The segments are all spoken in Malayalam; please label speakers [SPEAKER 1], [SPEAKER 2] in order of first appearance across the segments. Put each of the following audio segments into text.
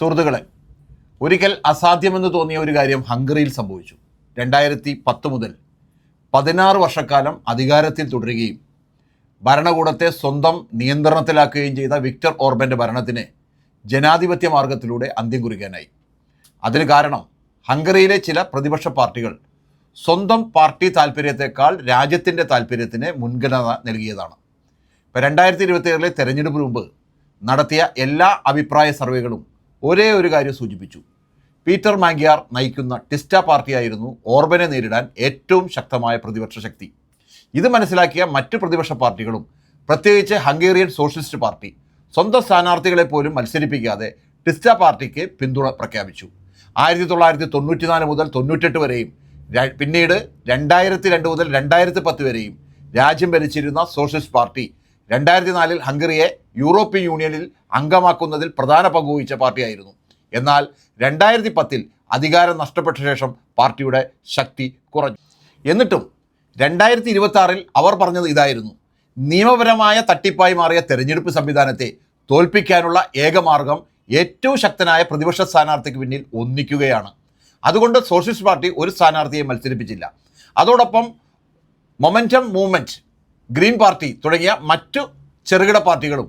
[SPEAKER 1] സുഹൃത്തുക്കളെ, ഒരിക്കൽ അസാധ്യമെന്ന് തോന്നിയ ഒരു കാര്യം ഹംഗറിയിൽ സംഭവിച്ചു. 2010 മുതൽ 16 വർഷക്കാലം അധികാരത്തിൽ തുടരുകയും ഭരണകൂടത്തെ സ്വന്തം നിയന്ത്രണത്തിലാക്കുകയും ചെയ്ത വിക്ടർ ഓർബൻ്റെ ഭരണത്തിന് ജനാധിപത്യ മാർഗത്തിലൂടെ അന്ത്യം കുറിക്കാനായി. അതിന് കാരണം ഹംഗറിയിലെ ചില പ്രതിപക്ഷ പാർട്ടികൾ സ്വന്തം പാർട്ടി താല്പര്യത്തെക്കാൾ രാജ്യത്തിൻ്റെ താല്പര്യത്തിന് മുൻഗണന നൽകിയതാണ്. ഇപ്പോൾ 2027 തെരഞ്ഞെടുപ്പിന് മുമ്പ് നടത്തിയ എല്ലാ അഭിപ്രായ സർവേകളും ഒരേ ഒരു കാര്യം സൂചിപ്പിച്ചു: പീറ്റർ മാഗ്യാർ നയിക്കുന്ന ടിസ്റ്റ പാർട്ടിയായിരുന്നു ഓർബനെ നേരിടാൻ ഏറ്റവും ശക്തമായ പ്രതിപക്ഷ ശക്തി. ഇത് മനസ്സിലാക്കിയ മറ്റ് പ്രതിപക്ഷ പാർട്ടികളും, പ്രത്യേകിച്ച് ഹംഗേറിയൻ സോഷ്യലിസ്റ്റ് പാർട്ടി, സ്വന്തം സ്ഥാനാർത്ഥികളെ പോലും മത്സരിപ്പിക്കാതെ ടിസ്റ്റ പാർട്ടിക്ക് പിന്തുണ പ്രഖ്യാപിച്ചു. 1994 മുതൽ 98 വരെയും പിന്നീട് 2002 മുതൽ 2010 വരെയും രാജ്യം ഭരിച്ചിരുന്ന സോഷ്യലിസ്റ്റ് പാർട്ടി 2004 ഹംഗറിയെ യൂറോപ്യൻ യൂണിയനിൽ അംഗമാക്കുന്നതിൽ പ്രധാന പങ്കുവഹിച്ച പാർട്ടിയായിരുന്നു. എന്നാൽ 2010 അധികാരം നഷ്ടപ്പെട്ട ശേഷം പാർട്ടിയുടെ ശക്തി കുറഞ്ഞു. എന്നിട്ടും 2026 അവർ പറഞ്ഞത് ഇതായിരുന്നു: നിയമപരമായ തട്ടിപ്പായി മാറിയ തെരഞ്ഞെടുപ്പ് സംവിധാനത്തെ തോൽപ്പിക്കാനുള്ള ഏക മാർഗം ഏറ്റവും ശക്തനായ പ്രതിപക്ഷ സ്ഥാനാർത്ഥിക്ക് പിന്നിൽ ഒന്നിക്കുകയാണ്. അതുകൊണ്ട് സോഷ്യലിസ്റ്റ് പാർട്ടി ഒരു സ്ഥാനാർത്ഥിയെ മത്സരിപ്പിച്ചില്ല. അതോടൊപ്പം മൊമെൻറ്റം മൂവ്മെൻറ്റ്, ഗ്രീൻ പാർട്ടി തുടങ്ങിയ മറ്റു ചെറുകിട പാർട്ടികളും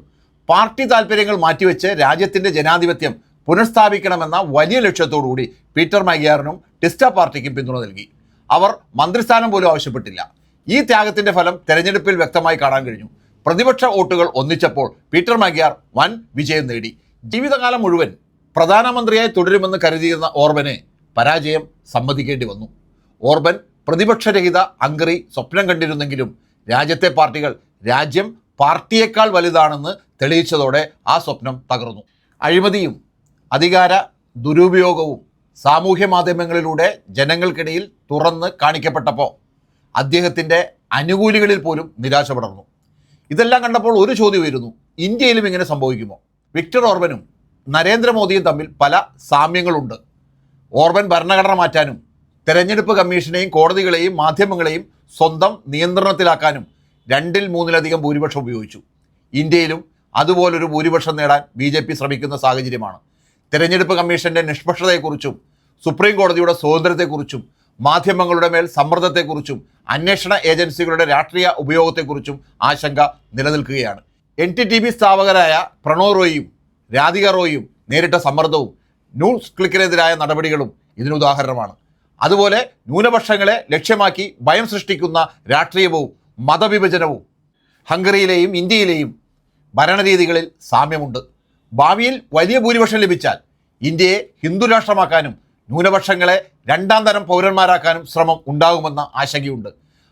[SPEAKER 1] പാർട്ടി താല്പര്യങ്ങൾ മാറ്റിവെച്ച് രാജ്യത്തിൻ്റെ ജനാധിപത്യം പുനഃസ്ഥാപിക്കണമെന്ന വലിയ ലക്ഷ്യത്തോടുകൂടി പീറ്റർ മാഗ്യാറിനും ടിസ്റ്റ പാർട്ടിക്കും പിന്തുണ നൽകി. അവർ മന്ത്രിസ്ഥാനം പോലും ആവശ്യപ്പെട്ടില്ല. ഈ ത്യാഗത്തിൻ്റെ ഫലം തെരഞ്ഞെടുപ്പിൽ വ്യക്തമായി കാണാൻ കഴിഞ്ഞു. പ്രതിപക്ഷ വോട്ടുകൾ ഒന്നിച്ചപ്പോൾ പീറ്റർ മാഗ്യാർ വൻ വിജയം നേടി. ജീവിതകാലം മുഴുവൻ പ്രധാനമന്ത്രിയായി തുടരുമെന്ന് കരുതിയിരുന്ന ഓർബനെ പരാജയം സമ്മതിക്കേണ്ടി വന്നു. ഓർബൻ പ്രതിപക്ഷരഹിത ഹംഗറി സ്വപ്നം കണ്ടിരുന്നെങ്കിലും രാജ്യത്തെ പാർട്ടികൾ രാജ്യം പാർട്ടിയേക്കാൾ വലുതാണെന്ന് തെളിയിച്ചതോടെ ആ സ്വപ്നം തകർന്നു. അഴിമതിയും അധികാര ദുരുപയോഗവും സാമൂഹ്യ മാധ്യമങ്ങളിലൂടെ ജനങ്ങൾക്കിടയിൽ തുറന്ന് കാണിക്കപ്പെട്ടപ്പോൾ അദ്ദേഹത്തിൻ്റെ അനുകൂലികളിൽ പോലും നിരാശ പടർന്നു. ഇതെല്ലാം കണ്ടപ്പോൾ ഒരു ചോദ്യം ഉയരുന്നു: ഇന്ത്യയിലും ഇങ്ങനെ സംഭവിക്കുമോ? വിക്ടർ ഓർബനും നരേന്ദ്രമോദിയും തമ്മിൽ പല സാമ്യങ്ങളുണ്ട്. ഓർബൻ ഭരണഘടന മാറ്റാനും തെരഞ്ഞെടുപ്പ് കമ്മീഷനെയും കോടതികളെയും മാധ്യമങ്ങളെയും സ്വന്തം നിയന്ത്രണത്തിലാക്കാനും 2/3 ഭൂരിപക്ഷം ഉപയോഗിച്ചു. ഇന്ത്യയിലും അതുപോലൊരു ഭൂരിപക്ഷം നേടാൻ BJP ശ്രമിക്കുന്ന സാഹചര്യമാണ്. തെരഞ്ഞെടുപ്പ് കമ്മീഷൻ്റെ നിഷ്പക്ഷതയെക്കുറിച്ചും സുപ്രീം കോടതിയുടെ സ്വാതന്ത്ര്യത്തെക്കുറിച്ചും മാധ്യമങ്ങളുടെ മേൽ സമ്മർദ്ദത്തെക്കുറിച്ചും അന്വേഷണ ഏജൻസികളുടെ രാഷ്ട്രീയ ഉപയോഗത്തെക്കുറിച്ചും ആശങ്ക നിലനിൽക്കുകയാണ്. NTTB സ്ഥാപകരായ പ്രണോയ് റോയിയും രാധിക റോയിയും നേരിട്ട സമ്മർദ്ദവും ന്യൂസ് ക്ലിക്കിനെതിരായ നടപടികളും ഇതിനുദാഹരണമാണ്. അതുപോലെ ന്യൂനപക്ഷങ്ങളെ ലക്ഷ്യമാക്കി ഭയം സൃഷ്ടിക്കുന്ന രാഷ്ട്രീയവും മതവിഭജനവും ഹംഗറിയിലെയും ഇന്ത്യയിലെയും ഭരണരീതികളിൽ സാമ്യമുണ്ട്. ഭാവിയിൽ വലിയ ഭൂരിപക്ഷം ലഭിച്ചാൽ ഇന്ത്യയെ ഹിന്ദു രാഷ്ട്രമാക്കാനും ന്യൂനപക്ഷങ്ങളെ രണ്ടാം തരം പൗരന്മാരാക്കാനും ശ്രമം ഉണ്ടാകുമെന്ന ആശങ്കയുണ്ട്.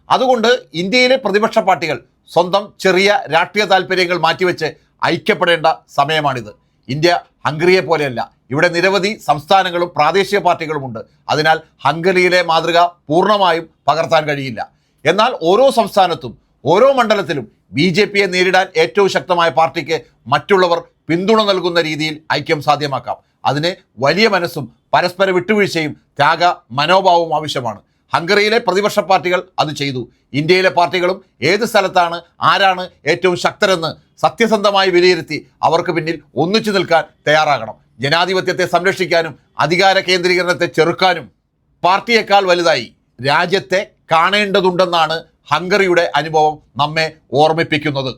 [SPEAKER 1] അതുകൊണ്ട് ഇന്ത്യയിലെ പ്രതിപക്ഷ പാർട്ടികൾ സ്വന്തം ചെറിയ രാഷ്ട്രീയ താല്പര്യങ്ങൾ മാറ്റിവെച്ച് ഐക്യപ്പെടേണ്ട സമയമാണിത്. ഇന്ത്യ ഹംഗറിയെ പോലെയല്ല. ഇവിടെ നിരവധി സംസ്ഥാനങ്ങളും പ്രാദേശിക പാർട്ടികളുമുണ്ട്. അതിനാൽ ഹംഗറിയിലെ മാതൃക പൂർണ്ണമായും പകർത്താൻ കഴിയില്ല. എന്നാൽ ഓരോ സംസ്ഥാനത്തും ഓരോ മണ്ഡലത്തിലും BJPയെ നേരിടാൻ ഏറ്റവും ശക്തമായ പാർട്ടിക്ക് മറ്റുള്ളവർ പിന്തുണ നൽകുന്ന രീതിയിൽ ഐക്യം സാധ്യമാക്കാം. അതിന് വലിയ മനസ്സും പരസ്പര വിട്ടുവീഴ്ചയും ത്യാഗ മനോഭാവവും ആവശ്യമാണ്. ഹംഗറിയിലെ പ്രതിപക്ഷ പാർട്ടികൾ അത് ചെയ്തു. ഇന്ത്യയിലെ പാർട്ടികളും ഏത് സ്ഥലത്താണ് ആരാണ് ഏറ്റവും ശക്തരെന്ന് സത്യസന്ധമായി വിലയിരുത്തി അവർക്ക് പിന്നിൽ ഒന്നിച്ചു നിൽക്കാൻ തയ്യാറാകണം. ജനാധിപത്യത്തെ സംരക്ഷിക്കാനും അധികാര കേന്ദ്രീകരണത്തെ ചെറുക്കാനും പാർട്ടിയേക്കാൾ വലുതായി രാജ്യത്തെ കാണേണ്ടതുണ്ടെന്നാണ് ഹംഗറിയുടെ അനുഭവം നമ്മെ ഓർമ്മിപ്പിക്കുന്നത്.